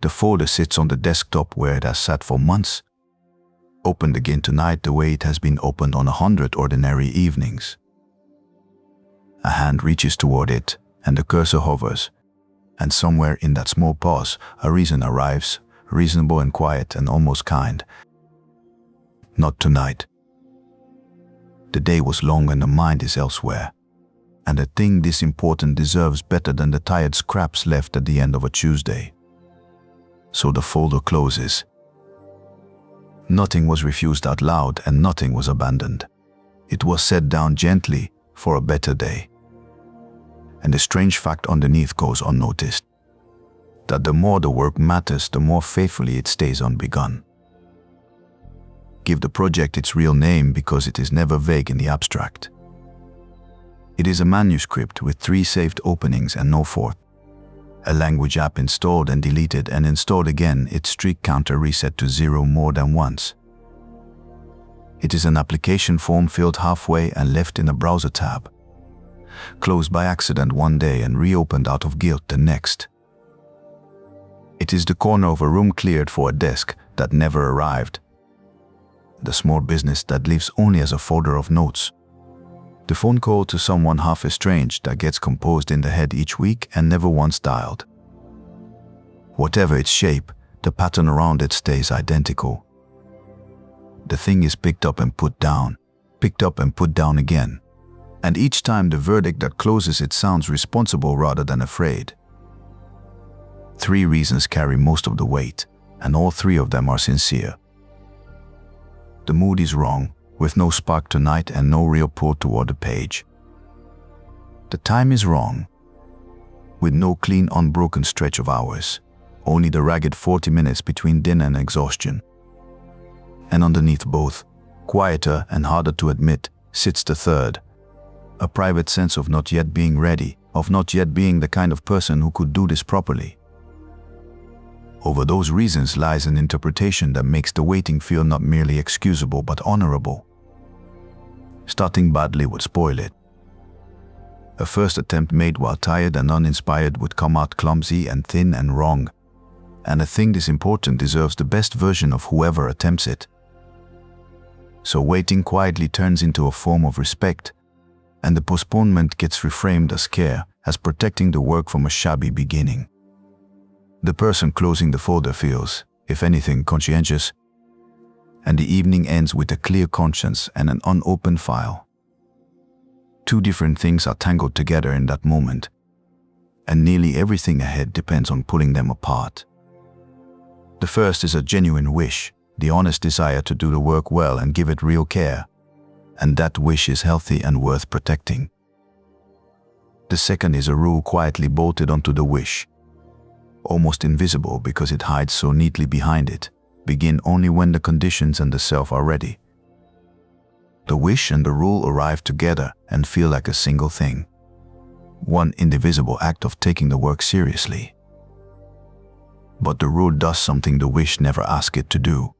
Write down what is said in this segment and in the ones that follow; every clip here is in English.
The folder sits on the desktop where it has sat for months, opened again tonight the way it has been opened on 100 ordinary evenings. A hand reaches toward it, and the cursor hovers, and somewhere in that small pause, a reason arrives, reasonable and quiet and almost kind. Not tonight. The day was long and the mind is elsewhere, and a thing this important deserves better than the tired scraps left at the end of a Tuesday. So the folder closes. Nothing was refused out loud and nothing was abandoned. It was set down gently for a better day. And the strange fact underneath goes unnoticed, that the more the work matters, the more faithfully it stays unbegun. Give the project its real name because it is never vague in the abstract. It is a manuscript with 3 saved openings and no 4th. A language app installed and deleted and installed again, its streak counter reset to 0 more than once. It is an application form filled halfway and left in a browser tab, closed by accident one day and reopened out of guilt the next. It is the corner of a room cleared for a desk that never arrived. The small business that lives only as a folder of notes. The phone call to someone half estranged that gets composed in the head each week and never once dialed. Whatever its shape, the pattern around it stays identical. The thing is picked up and put down again. And each time the verdict that closes it sounds responsible rather than afraid. 3 reasons carry most of the weight, and all 3 of them are sincere. The mood is wrong, with no spark tonight and no real pull toward the page. The time is wrong, with no clean, unbroken stretch of hours, only the ragged 40 minutes between dinner and exhaustion. And underneath both, quieter and harder to admit, sits the third, a private sense of not yet being ready, of not yet being the kind of person who could do this properly. Over those reasons lies an interpretation that makes the waiting feel not merely excusable but honorable. Starting badly would spoil it. A first attempt made while tired and uninspired would come out clumsy and thin and wrong, and a thing this important deserves the best version of whoever attempts it. So waiting quietly turns into a form of respect, and the postponement gets reframed as care, as protecting the work from a shabby beginning. The person closing the folder feels, if anything, conscientious, and the evening ends with a clear conscience and an unopened file. 2 different things are tangled together in that moment, and nearly everything ahead depends on pulling them apart. The first is a genuine wish, the honest desire to do the work well and give it real care, and that wish is healthy and worth protecting. The second is a rule quietly bolted onto the wish, almost invisible because it hides so neatly behind it, begin only when the conditions and the self are ready. The wish and the rule arrive together and feel like a single thing, one indivisible act of taking the work seriously. But the rule does something the wish never asked it to do.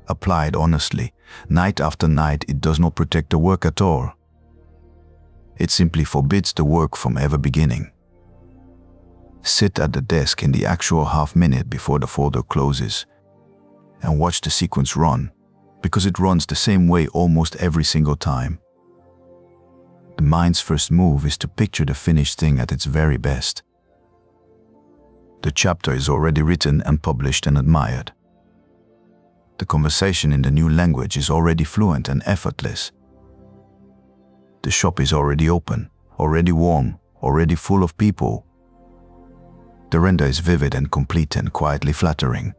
Applied honestly, night after night, it does not protect the work at all. It simply forbids the work from ever beginning. Sit at the desk in the actual half-minute before the folder closes and watch the sequence run, because it runs the same way almost every single time. The mind's first move is to picture the finished thing at its very best. The chapter is already written and published and admired. The conversation in the new language is already fluent and effortless. The shop is already open, already warm, already full of people. The render is vivid and complete and quietly flattering.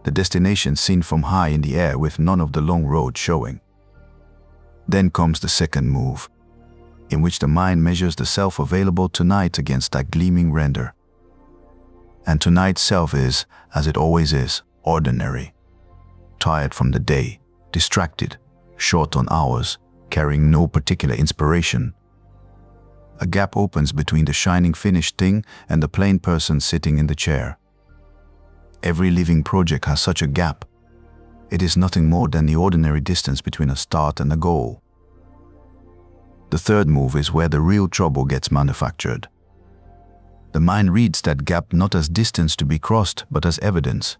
The destination seen from high in the air with none of the long road showing. Then comes the second move, in which the mind measures the self available tonight against that gleaming render. And tonight's self is, as it always is, ordinary. Tired from the day, distracted, short on hours, carrying no particular inspiration. A gap opens between the shining finished thing and the plain person sitting in the chair. Every living project has such a gap. It is nothing more than the ordinary distance between a start and a goal. The third move is where the real trouble gets manufactured. The mind reads that gap not as distance to be crossed, but as evidence,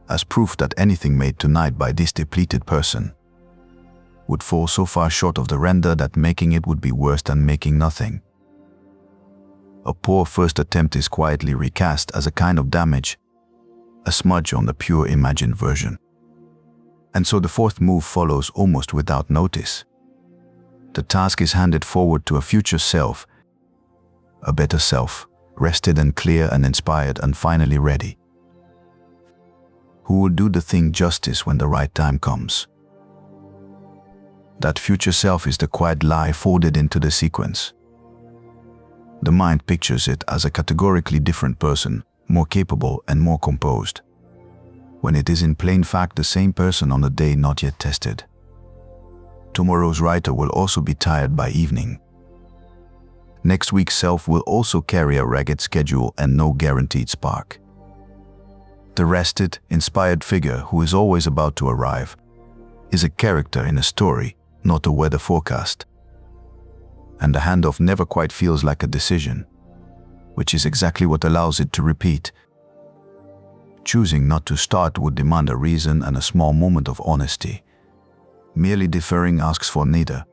as proof that anything made tonight by this depleted person would fall so far short of the render that making it would be worse than making nothing. A poor first attempt is quietly recast as a kind of damage, a smudge on the pure imagined version. And so the fourth move follows almost without notice. The task is handed forward to a future self, a better self, rested and clear and inspired and finally ready, who will do the thing justice when the right time comes. That future self is the quiet lie folded into the sequence. The mind pictures it as a categorically different person, more capable and more composed, when it is in plain fact the same person on a day not yet tested. Tomorrow's writer will also be tired by evening. Next week's self will also carry a ragged schedule and no guaranteed spark. The rested, inspired figure who is always about to arrive is a character in a story, not a weather forecast. And the handoff never quite feels like a decision, which is exactly what allows it to repeat. Choosing not to start would demand a reason and a small moment of honesty. Merely deferring asks for neither.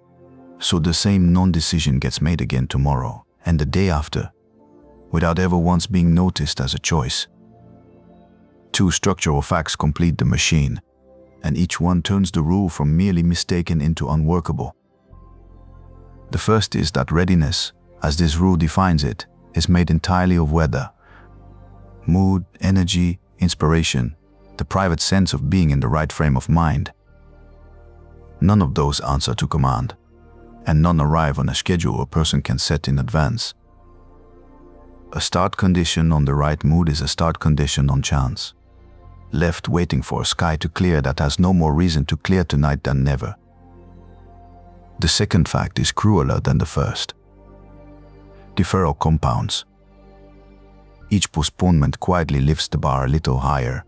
So the same non-decision gets made again tomorrow and the day after, without ever once being noticed as a choice. Two structural facts complete the machine, and each one turns the rule from merely mistaken into unworkable. The first is that readiness, as this rule defines it, is made entirely of weather. Mood, energy, inspiration, the private sense of being in the right frame of mind. None of those answer to command, and none arrive on a schedule a person can set in advance. A start condition on the right mood is a start condition on chance, left waiting for a sky to clear that has no more reason to clear tonight than never. The second fact is crueler than the first. Deferral compounds. Each postponement quietly lifts the bar a little higher,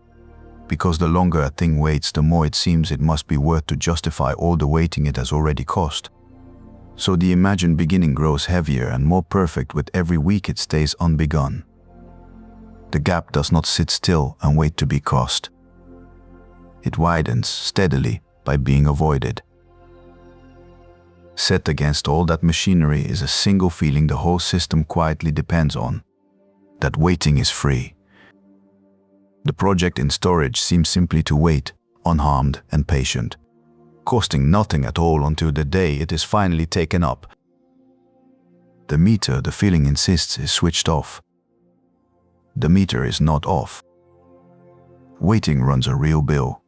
because the longer a thing waits, the more it seems it must be worth to justify all the waiting it has already cost. So the imagined beginning grows heavier and more perfect with every week it stays unbegun. The gap does not sit still and wait to be crossed. It widens steadily by being avoided. Set against all that machinery is a single feeling the whole system quietly depends on: that waiting is free. The project in storage seems simply to wait, unharmed and patient, costing nothing at all until the day it is finally taken up. The meter, the feeling insists, is switched off. The meter is not off. Waiting runs a real bill,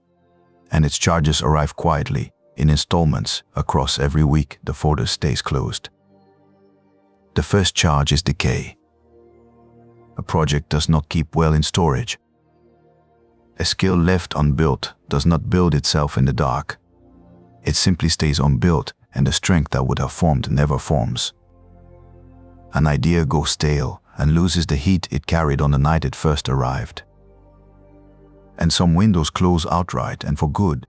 and its charges arrive quietly, in installments, across every week the folder stays closed. The first charge is decay. A project does not keep well in storage. A skill left unbuilt does not build itself in the dark. It simply stays unbuilt, and the strength that would have formed never forms. An idea goes stale and loses the heat it carried on the night it first arrived. And some windows close outright and for good.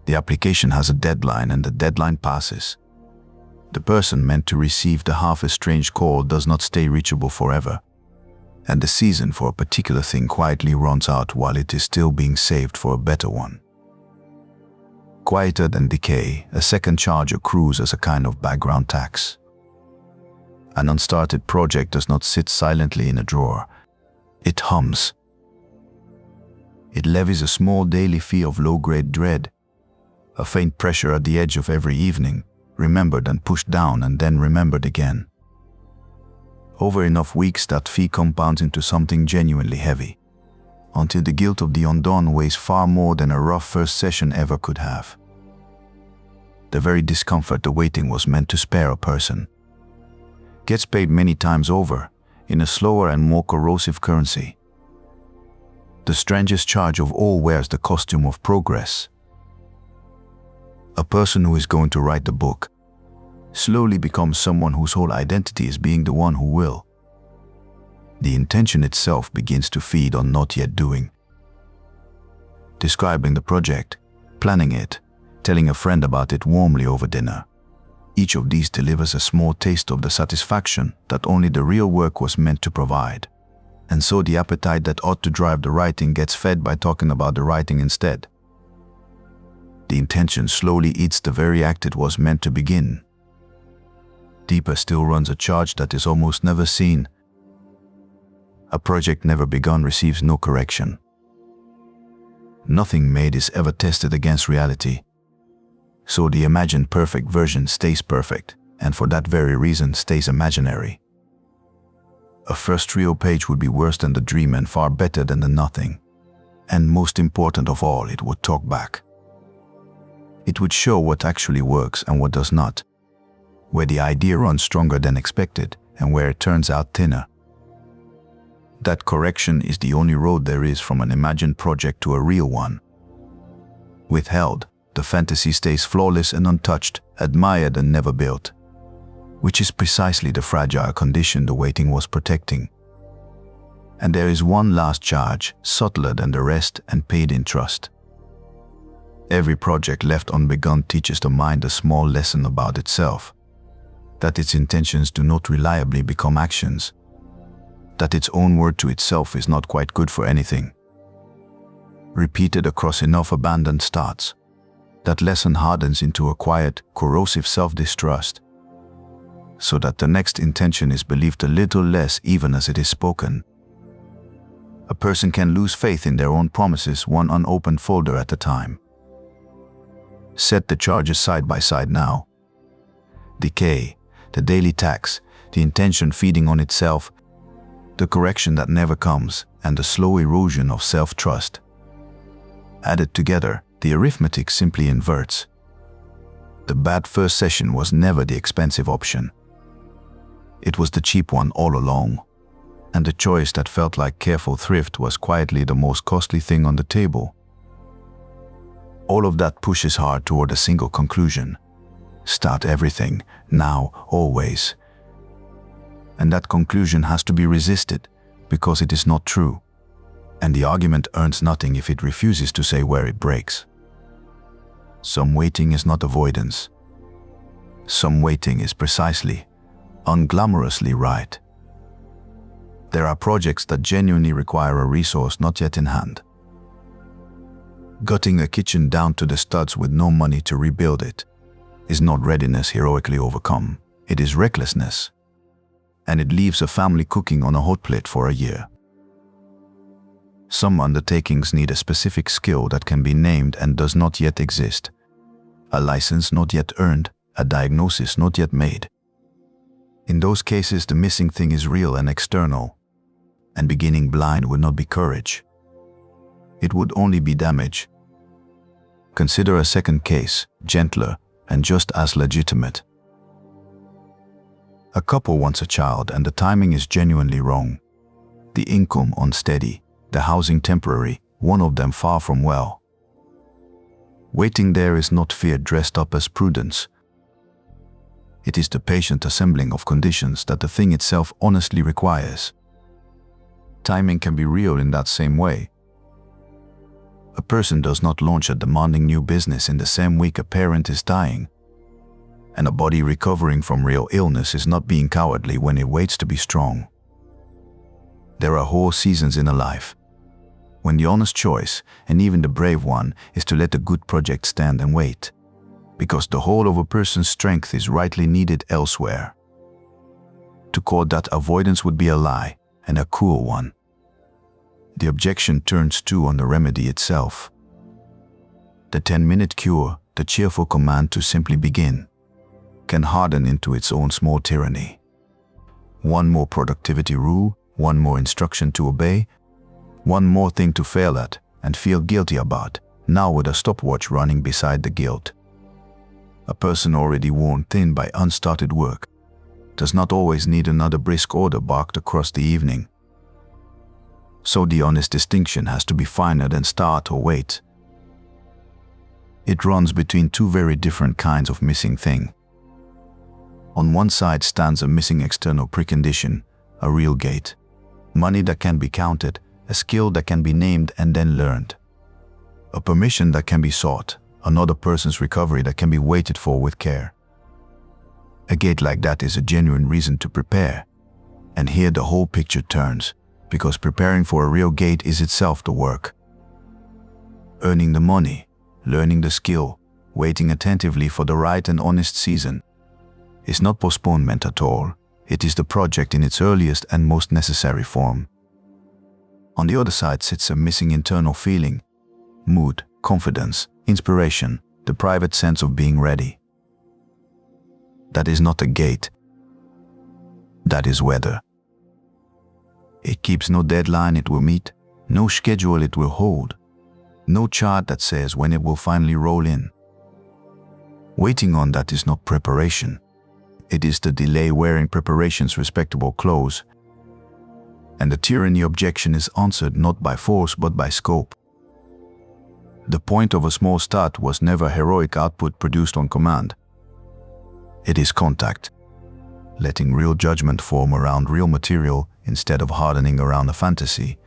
The application has a deadline and the deadline passes. The person meant to receive the half-estranged call does not stay reachable forever, and the season for a particular thing quietly runs out while it is still being saved for a better one. Quieter than decay, a second charge accrues as a kind of background tax. An unstarted project does not sit silently in a drawer. It hums. It levies a small daily fee of low-grade dread, a faint pressure at the edge of every evening, remembered and pushed down and then remembered again. Over enough weeks that fee compounds into something genuinely heavy, until the guilt of the undone weighs far more than a rough first session ever could have. The very discomfort the waiting was meant to spare a person gets paid many times over, in a slower and more corrosive currency. The strangest charge of all wears the costume of progress. A person who is going to write the book slowly becomes someone whose whole identity is being the one who will. The intention itself begins to feed on not yet doing. Describing the project, planning it, telling a friend about it warmly over dinner, Each of these delivers a small taste of the satisfaction that only the real work was meant to provide. And so the appetite that ought to drive the writing gets fed by talking about the writing instead. The intention slowly eats the very act it was meant to begin. Deeper still runs a charge that is almost never seen. A project never begun receives no correction. Nothing made is ever tested against reality. So the imagined perfect version stays perfect, and for that very reason stays imaginary. A first real page would be worse than the dream and far better than the nothing. And most important of all, it would talk back. It would show what actually works and what does not, where the idea runs stronger than expected and where it turns out thinner. That correction is the only road there is from an imagined project to a real one. Withheld, the fantasy stays flawless and untouched, admired and never built, which is precisely the fragile condition the waiting was protecting. And there is one last charge, subtler than the rest and paid in trust. Every project left unbegun teaches the mind a small lesson about itself, that its intentions do not reliably become actions, that its own word to itself is not quite good for anything. Repeated across enough abandoned starts, that lesson hardens into a quiet, corrosive self-distrust, so that the next intention is believed a little less even as it is spoken. A person can lose faith in their own promises one unopened folder at a time. Set the charges side by side now. Decay, the daily tax, the intention feeding on itself, the correction that never comes, and the slow erosion of self-trust. Added together, the arithmetic simply inverts. The bad first session was never the expensive option. It was the cheap one all along, and the choice that felt like careful thrift was quietly the most costly thing on the table. All of that pushes hard toward a single conclusion. Start everything, now, always. And that conclusion has to be resisted, because it is not true. And the argument earns nothing if it refuses to say where it breaks. Some waiting is not avoidance. Some waiting is precisely, unglamorously right. There are projects that genuinely require a resource not yet in hand. Gutting a kitchen down to the studs with no money to rebuild it is not readiness heroically overcome, it is recklessness. And it leaves a family cooking on a hot plate for a year. Some undertakings need a specific skill that can be named and does not yet exist, a license not yet earned, a diagnosis not yet made. In those cases, the missing thing is real and external, and beginning blind would not be courage. It would only be damage. Consider a second case, gentler and just as legitimate. A couple wants a child and the timing is genuinely wrong. The income unsteady, the housing temporary, one of them far from well. Waiting there is not fear dressed up as prudence. It is the patient assembling of conditions that the thing itself honestly requires. Timing can be real in that same way. A person does not launch a demanding new business in the same week a parent is dying. And a body recovering from real illness is not being cowardly when it waits to be strong. There are whole seasons in a life, when the honest choice, and even the brave one, is to let a good project stand and wait, because the whole of a person's strength is rightly needed elsewhere. To call that avoidance would be a lie, and a cruel one. The objection turns too on the remedy itself. The 10-minute cure, the cheerful command to simply begin, can harden into its own small tyranny. One more productivity rule, one more instruction to obey, one more thing to fail at and feel guilty about, now with a stopwatch running beside the guilt. A person already worn thin by unstarted work does not always need another brisk order barked across the evening. So the honest distinction has to be finer than start or wait. It runs between two very different kinds of missing thing. On one side stands a missing external precondition, a real gate, money that can be counted, a skill that can be named and then learned, a permission that can be sought, another person's recovery that can be waited for with care. A gate like that is a genuine reason to prepare. And here the whole picture turns, because preparing for a real gate is itself the work. Earning the money, learning the skill, waiting attentively for the right and honest season is not postponement at all. It is the project in its earliest and most necessary form. On the other side sits a missing internal feeling, mood, confidence, inspiration, the private sense of being ready. That is not a gate. That is weather. It keeps no deadline it will meet, no schedule it will hold, no chart that says when it will finally roll in. Waiting on that is not preparation. It is the delay wearing preparation's respectable clothes. And the tyranny objection is answered not by force but by scope. The point of a small start was never heroic output produced on command. It is contact, letting real judgment form around real material instead of hardening around a fantasy,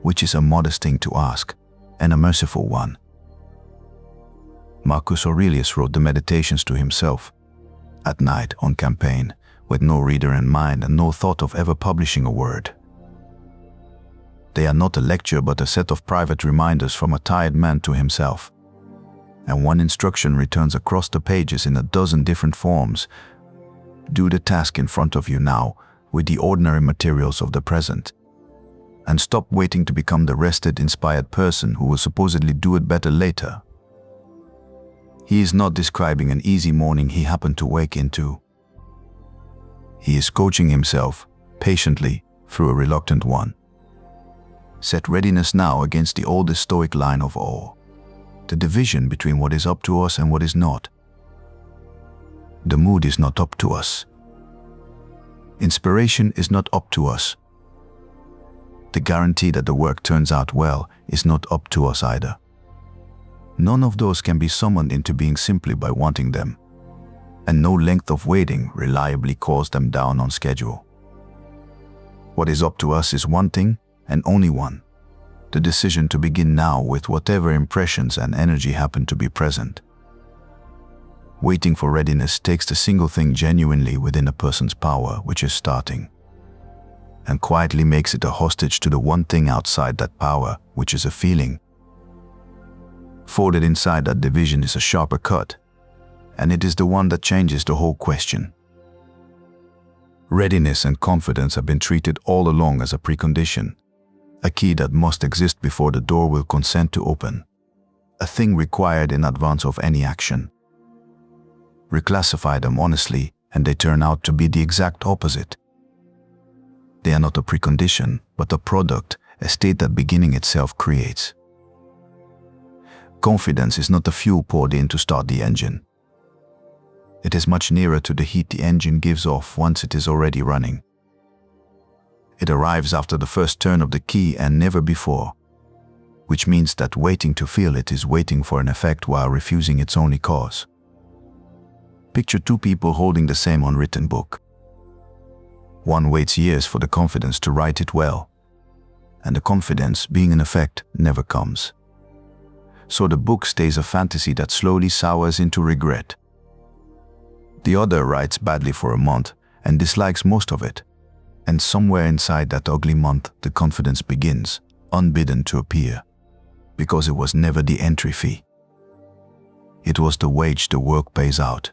which is a modest thing to ask, and a merciful one. Marcus Aurelius wrote the Meditations to himself, at night on campaign, with no reader in mind and no thought of ever publishing a word. They are not a lecture but a set of private reminders from a tired man to himself. And one instruction returns across the pages in a dozen different forms. Do the task in front of you now with the ordinary materials of the present. And stop waiting to become the rested, inspired person who will supposedly do it better later. He is not describing an easy morning he happened to wake into. He is coaching himself, patiently, through a reluctant one. Set readiness now against the oldest Stoic line of all, the division between what is up to us and what is not. The mood is not up to us. Inspiration is not up to us. The guarantee that the work turns out well is not up to us either. None of those can be summoned into being simply by wanting them, and no length of waiting reliably calls them down on schedule. What is up to us is one thing, and only one: the decision to begin now with whatever impressions and energy happen to be present. Waiting for readiness takes the single thing genuinely within a person's power, which is starting, and quietly makes it a hostage to the one thing outside that power, which is a feeling. Folded inside that division is a sharper cut, and it is the one that changes the whole question. Readiness and confidence have been treated all along as a precondition, a key that must exist before the door will consent to open, a thing required in advance of any action. Reclassify them honestly, and they turn out to be the exact opposite. They are not a precondition, but a product, a state that beginning itself creates. Confidence is not the fuel poured in to start the engine. It is much nearer to the heat the engine gives off once it is already running. It arrives after the first turn of the key and never before, which means that waiting to feel it is waiting for an effect while refusing its only cause. Picture two people holding the same unwritten book. One waits years for the confidence to write it well, and the confidence, being an effect, never comes. So the book stays a fantasy that slowly sours into regret. The other writes badly for a month and dislikes most of it, and somewhere inside that ugly month the confidence begins, unbidden to appear, because it was never the entry fee. It was the wage the work pays out,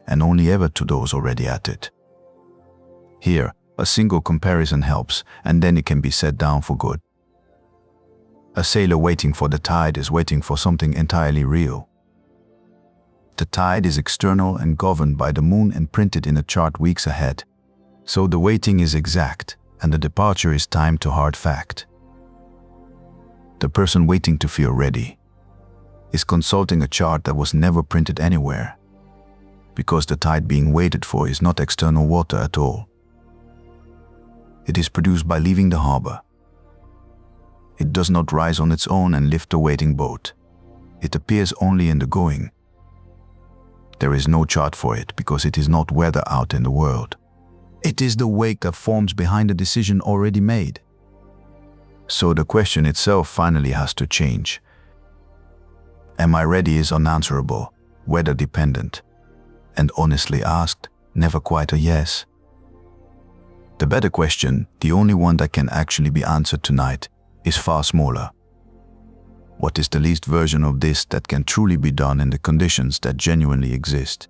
and only ever to those already at it. Here, a single comparison helps, and then it can be set down for good. A sailor waiting for the tide is waiting for something entirely real. The tide is external and governed by the moon and printed in a chart weeks ahead. So the waiting is exact, and the departure is timed to hard fact. The person waiting to feel ready is consulting a chart that was never printed anywhere, because the tide being waited for is not external water at all. It is produced by leaving the harbor. It does not rise on its own and lift the waiting boat. It appears only in the going. There is no chart for it because it is not weather out in the world. It is the wake that forms behind a decision already made. So the question itself finally has to change. Am I ready is unanswerable, weather dependent, and honestly asked, never quite a yes. The better question, the only one that can actually be answered tonight, is far smaller. What is the least version of this that can truly be done in the conditions that genuinely exist?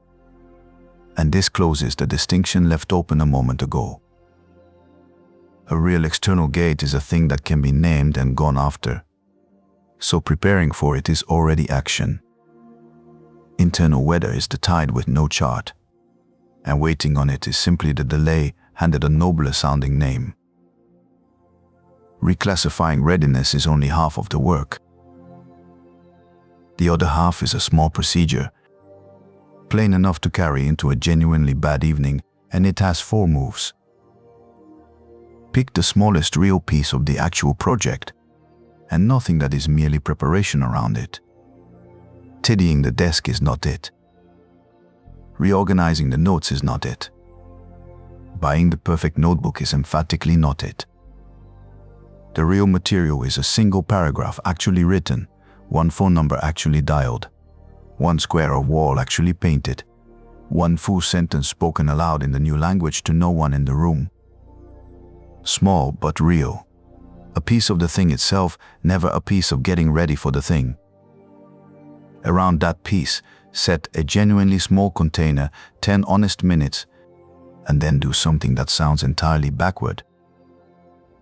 And this closes the distinction left open a moment ago. A real external gate is a thing that can be named and gone after. So preparing for it is already action. Internal weather is the tide with no chart, and waiting on it is simply the delay handed a nobler sounding name. Reclassifying readiness is only half of the work. The other half is a small procedure, plain enough to carry into a genuinely bad evening, and it has 4 moves. Pick the smallest real piece of the actual project, and nothing that is merely preparation around it. Tidying the desk is not it. Reorganizing the notes is not it. Buying the perfect notebook is emphatically not it. The real material is a single paragraph actually written, 1 phone number actually dialed, 1 square of wall actually painted, 1 full sentence spoken aloud in the new language to no one in the room. Small but real. A piece of the thing itself, never a piece of getting ready for the thing. Around that piece, set a genuinely small container, 10 honest minutes, and then do something that sounds entirely backward.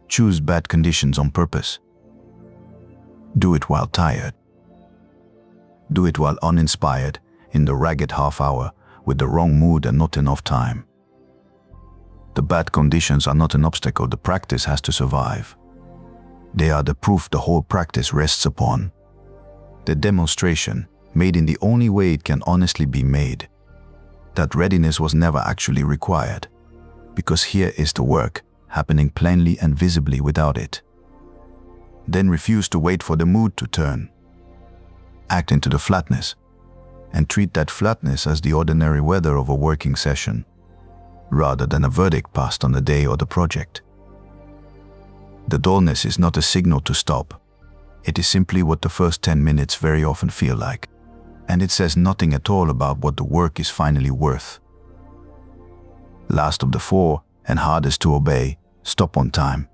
Choose bad conditions on purpose. Do it while tired. Do it while uninspired, in the ragged half hour, with the wrong mood and not enough time. The bad conditions are not an obstacle the practice has to survive. They are the proof the whole practice rests upon. The demonstration, made in the only way it can honestly be made, that readiness was never actually required, because here is the work, happening plainly and visibly without it. Then refuse to wait for the mood to turn. Act into the flatness, and treat that flatness as the ordinary weather of a working session, rather than a verdict passed on the day or the project. The dullness is not a signal to stop. It is simply what the first 10 minutes very often feel like, and it says nothing at all about what the work is finally worth. Last of the 4, and hardest to obey, stop on time,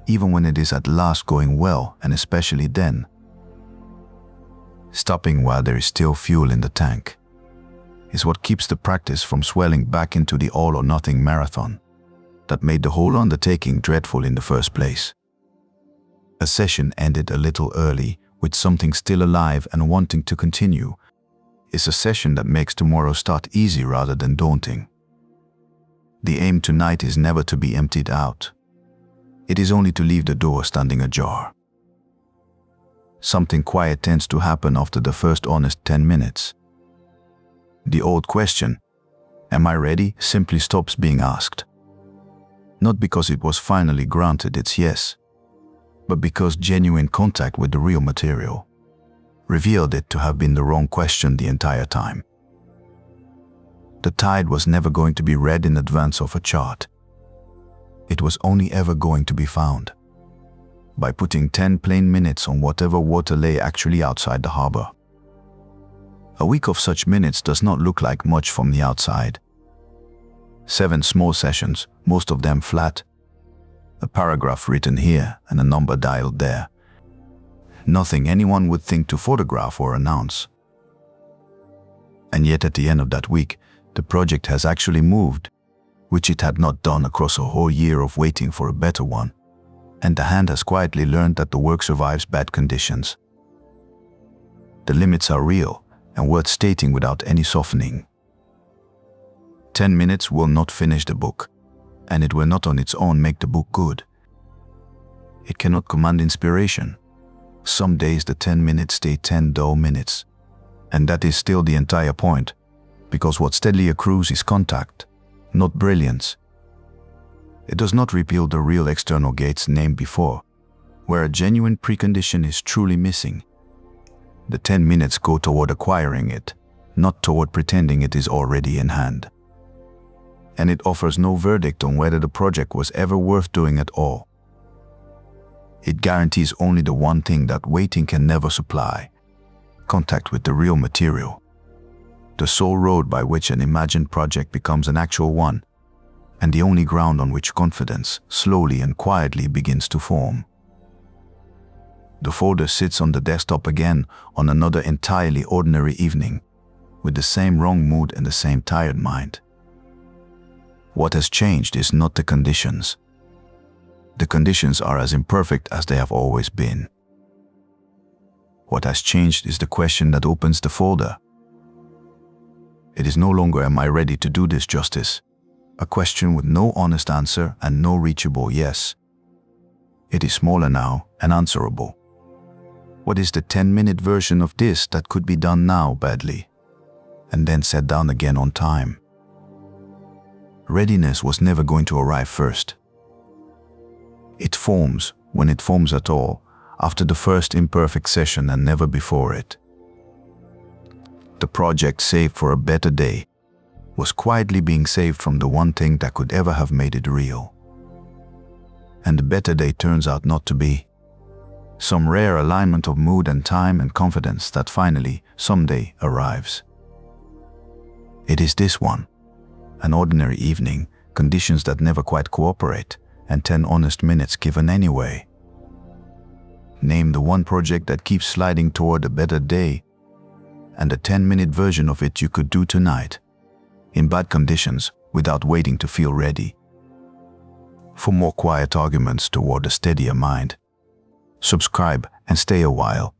even when it is at last going well, and especially then. Stopping while there is still fuel in the tank is what keeps the practice from swelling back into the all-or-nothing marathon that made the whole undertaking dreadful in the first place. A session ended a little early, with something still alive and wanting to continue, is a session that makes tomorrow start easy rather than daunting. The aim tonight is never to be emptied out. It is only to leave the door standing ajar. Something quiet tends to happen after the first honest 10 minutes. The old question, "Am I ready?" simply stops being asked. Not because it was finally granted its yes, but because genuine contact with the real material revealed it to have been the wrong question the entire time. The tide was never going to be read in advance of a chart. It was only ever going to be found by putting 10 plain minutes on whatever water lay actually outside the harbor. A week of such minutes does not look like much from the outside. 7 small sessions, most of them flat. A paragraph written here and a number dialed there. Nothing anyone would think to photograph or announce. And yet at the end of that week, the project has actually moved, which it had not done across a whole year of waiting for a better one. And the hand has quietly learned that the work survives bad conditions. The limits are real and worth stating without any softening. 10 minutes will not finish the book, and it will not on its own make the book good. It cannot command inspiration. Some days the 10 minutes stay 10 dull minutes, and that is still the entire point, because what steadily accrues is contact, not brilliance. It does not repeal the real external gates named before, where a genuine precondition is truly missing. The 10 minutes go toward acquiring it, not toward pretending it is already in hand. And it offers no verdict on whether the project was ever worth doing at all. It guarantees only the one thing that waiting can never supply: contact with the real material. the sole road by which an imagined project becomes an actual one, and the only ground on which confidence slowly and quietly begins to form. The folder sits on the desktop again on another entirely ordinary evening, with the same wrong mood and the same tired mind. What has changed is not the conditions. The conditions are as imperfect as they have always been. What has changed is the question that opens the folder. It is no longer "Am I ready to do this justice?" a question with no honest answer and no reachable yes. It is smaller now and answerable. What is the 10-minute version of this that could be done now badly, and then set down again on time? Readiness was never going to arrive first. It forms, when it forms at all, after the first imperfect session and never before it. The project saved for a better day was quietly being saved from the one thing that could ever have made it real. And the better day turns out not to be. Some rare alignment of mood and time and confidence that finally, someday, arrives. It is this one. An ordinary evening, conditions that never quite cooperate, and 10 honest minutes given anyway. Name the one project that keeps sliding toward a better day, and a 10-minute version of it you could do tonight, in bad conditions, without waiting to feel ready. For more quiet arguments toward a steadier mind, subscribe and stay a while.